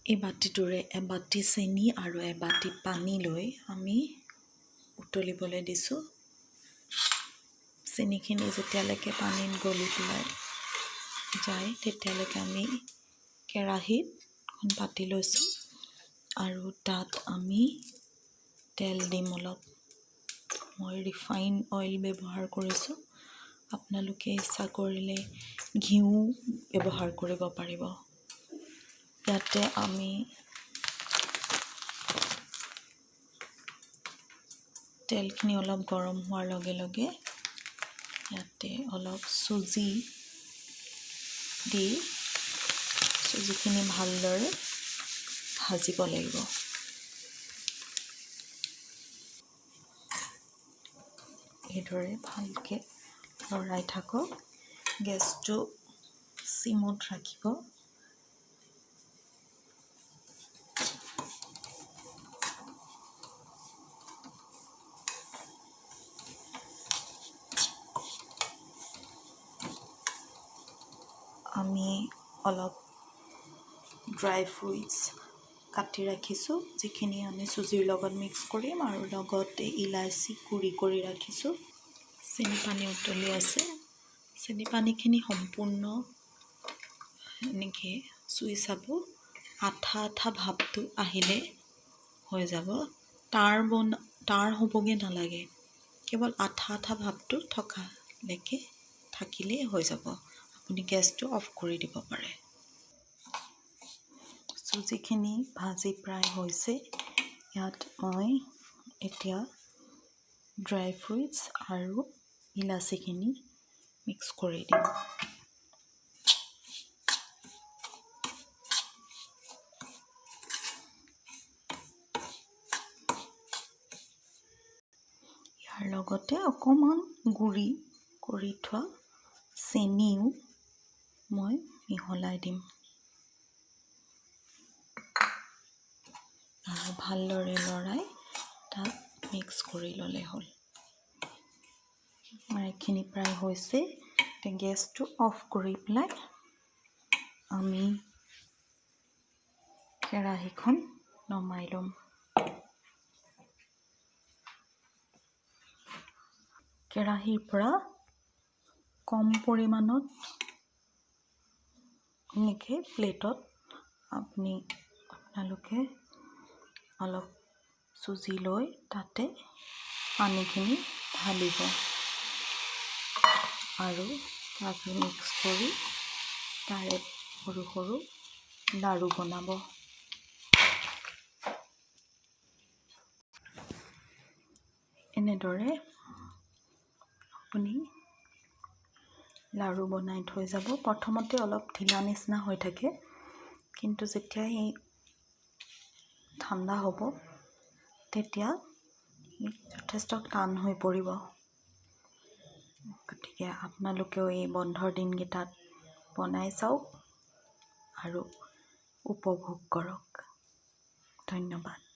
এই বাটিটোৰে এবাটি চেনি আৰু এবাটি পানী লৈ আমি উতলিবলৈ দিছোঁ। চেনিখিনি যেতিয়ালৈকে পানীত গলি পেলাই যায় তেতিয়ালৈকে আমি কেৰাহীত এখন পাতি লৈছোঁ আৰু তাত আমি তেল দিম অলপ। মই ৰিফাইন অইল ব্যৱহাৰ কৰিছোঁ। আপোনালোকে ইচ্ছা কৰিলে ঘিউ ব্যৱহাৰ কৰিব পাৰিব। ইয়াতে আমি তেলখিনি অলপ গৰম হোৱাৰ লগে লগে ইয়াতে অলপ চুজি দি চুজিখিনি ভালদৰে ভাজিব লাগিব। এইদৰে ভালকৈ লৰাই থাকক। গেছটো চিমত ৰাখিব। আমি অলপ ড্ৰাই ফ্ৰুইটছ কাটি ৰাখিছোঁ, যিখিনি আমি চুজিৰ লগত মিক্স কৰিম, আৰু লগতে ইলাচি গুড়ি কৰি ৰাখিছোঁ। চেনি পানী উতলি আছে। চেনি পানীখিনি সম্পূৰ্ণ এনেকৈ চুই চাব। আঠা আঠা ভাৱটো আহিলে হৈ যাব। টাৰ হ'বগৈ নালাগে, কেৱল আঠা আঠা ভাৱটো থকালৈকে থাকিলেই হৈ যাব। আপুনি গেছটো অফ কৰি দিব পাৰে। চুজিখিনি ভাজি প্ৰায় হৈছে। ইয়াত মই এতিয়া ড্ৰাই ফ্ৰুইটছ আৰু ইলাচিখিনি মিক্স কৰি দিম। ইয়াৰ লগতে অকণমান গুড়ি কৰি থোৱা চেনিও মই মিহলাই দিম আৰু ভালদৰে লৰাই তাত মিক্স কৰি ল'লে হ'ল। আমাৰ এইখিনি প্ৰায় হৈছে। এতিয়া গেছটো অফ কৰি পেলাই আমি কেৰাহীখন নমাই ল'ম। কেৰাহীৰ পৰা কম পৰিমাণত এনেকৈ প্লেটত আপোনালোকে অলপ চুজি লৈ তাতে পানীখিনি ঢালিব আৰু তাক মিক্স কৰি তাৰে সৰু সৰু লাড়ু বনাব। এনেদৰে আপুনি লাড়ু বনাই থৈ যাব। প্ৰথমতে অলপ ঢিলা নিচিনা হৈ থাকে, কিন্তু যেতিয়া ই ঠাণ্ডা হ'ব তেতিয়া যথেষ্ট টান হৈ পৰিব। গতিকে আপোনালোকেও এই বন্ধৰ দিনকেইটাত বনাই চাওক আৰু উপভোগ কৰক। ধন্যবাদ।